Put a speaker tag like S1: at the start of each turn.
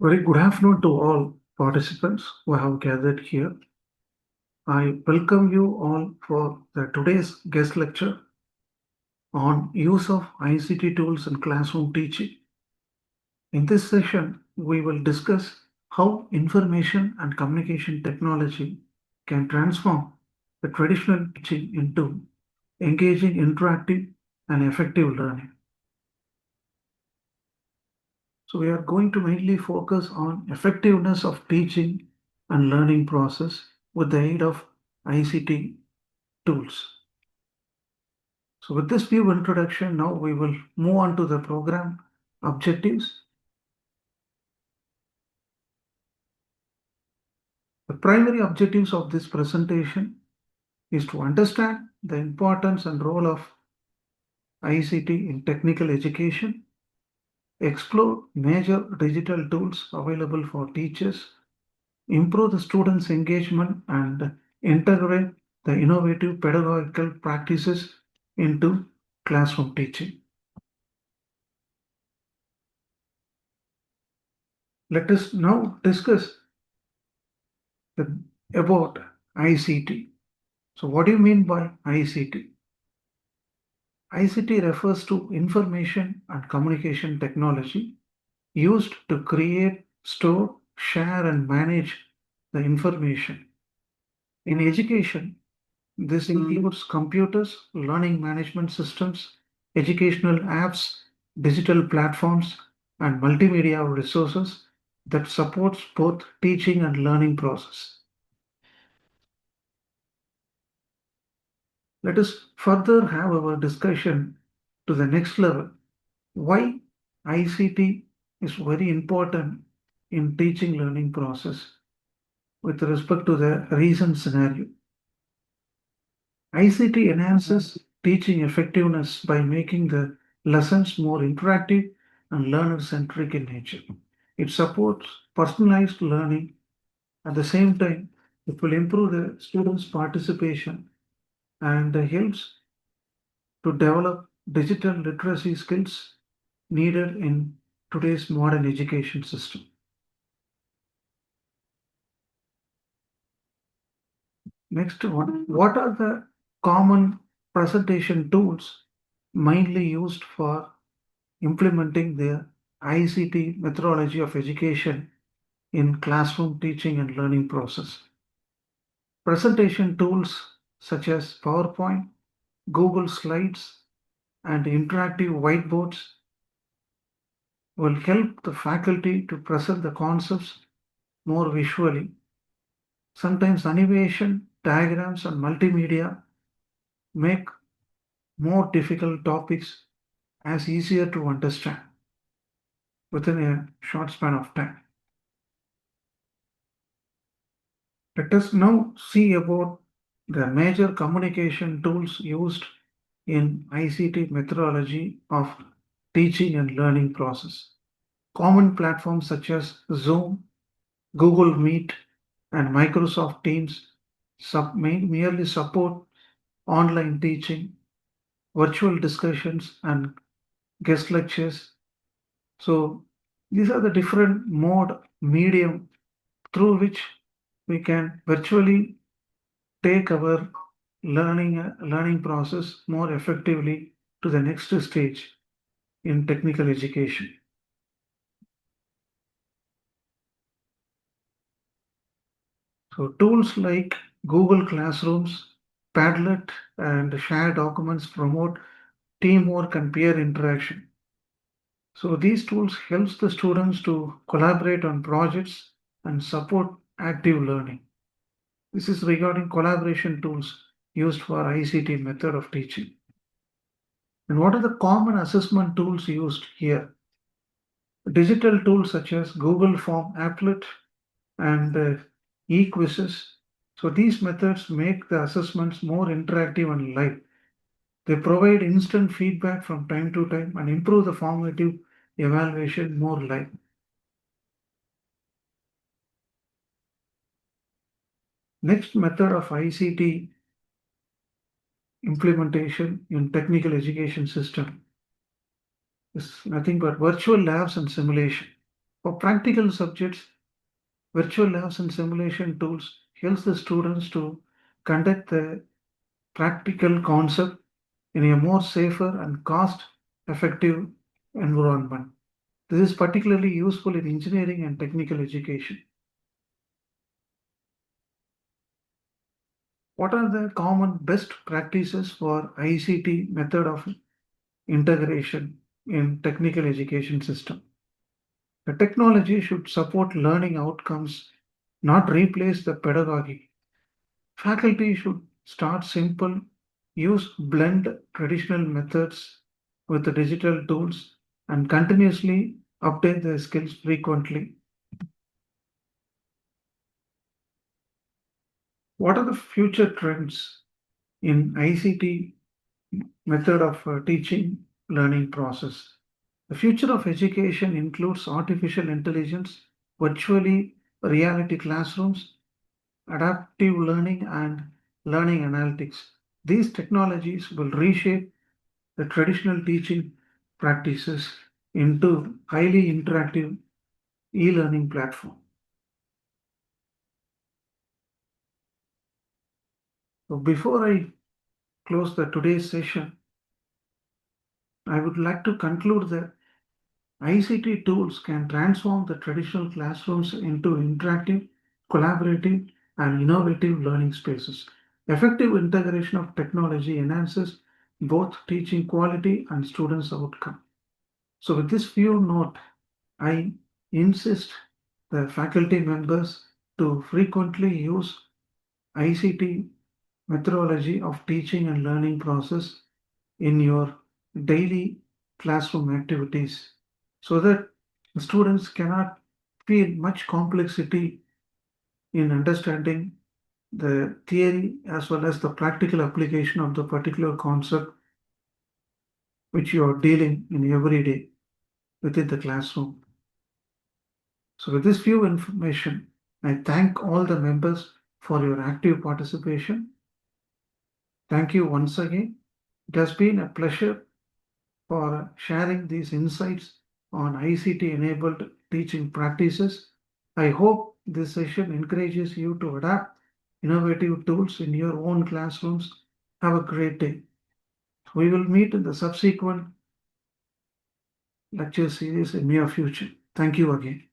S1: Very good afternoon to all participants who have gathered here. I welcome you all for today's guest lecture on use of ICT tools in classroom teaching. In this session, we will discuss how information and communication technology can transform the traditional teaching into engaging, interactive, and effective learning. So we are going to mainly focus on effectiveness of teaching and learning process with the aid of ICT tools. So with this brief introduction, now we will move on to the program objectives. The primary objectives of this presentation is to understand the importance and role of ICT in technical education, explore major digital tools available for teachers, improve the students' engagement, and integrate the innovative pedagogical practices into classroom teaching. Let us now discuss about ICT. So, what do you mean by ICT? ICT refers to information and communication technology used to create, store, share, and manage the information. In education, this includes computers, learning management systems, educational apps, digital platforms, and multimedia resources that supports both teaching and learning process. Let us further have our discussion to the next level. Why ICT is very important in teaching learning process with respect to the recent scenario. ICT enhances teaching effectiveness by making the lessons more interactive and learner-centric in nature. It supports personalized learning. At the same time, it will improve the students' participation and helps to develop digital literacy skills needed in today's modern education system. Next one, what are the common presentation tools mainly used for implementing the ICT methodology of education in classroom teaching and learning process? Presentation tools such as PowerPoint, Google Slides, and interactive whiteboards will help the faculty to present the concepts more visually. Sometimes animation, diagrams, and multimedia make more difficult topics as easier to understand within a short span of time. Let us now see about the major communication tools used in ICT methodology of teaching and learning process. Common platforms such as Zoom, Google Meet, and Microsoft Teams merely support online teaching, virtual discussions, and guest lectures. So these are the different mode medium through which we can virtually take our learning process more effectively to the next stage in technical education. So tools like Google Classrooms, Padlet, and shared documents promote teamwork and peer interaction. So these tools helps the students to collaborate on projects and support active learning. This is regarding collaboration tools used for ICT method of teaching. And what are the common assessment tools used here? Digital tools such as Google Form Applet and e-quizzes. So these methods make the assessments more interactive and live. They provide instant feedback from time to time and improve the formative evaluation more live. Next method of ICT implementation in technical education system is nothing but virtual labs and simulation. For practical subjects, virtual labs and simulation tools helps the students to conduct the practical concept in a more safer and cost effective environment. This is particularly useful in engineering and technical education. What are the common best practices for ICT method of integration in technical education system? The technology should support learning outcomes, not replace the pedagogy. Faculty should start simple, use blend traditional methods with the digital tools, and continuously update their skills frequently. What are the future trends in ICT method of teaching learning process? The future of education includes artificial intelligence, virtually reality classrooms, adaptive learning, and learning analytics. These technologies will reshape the traditional teaching practices into highly interactive e-learning platform. So before I close the today's session, I would like to conclude that ICT tools can transform the traditional classrooms into interactive, collaborative, and innovative learning spaces. Effective integration of technology enhances both teaching quality and students' outcome. So, with this few note, I insist the faculty members to frequently use ICT methodology of teaching and learning process in your daily classroom activities so that the students cannot feel much complexity in understanding the theory as well as the practical application of the particular concept which you are dealing in every day within the classroom. So with this few information, I thank all the members for your active participation. Thank you once again. It has been a pleasure for sharing these insights on ICT enabled teaching practices. I hope this session encourages you to adapt innovative tools in your own classrooms. Have a great day. We will meet in the subsequent lecture series in near future. Thank you again.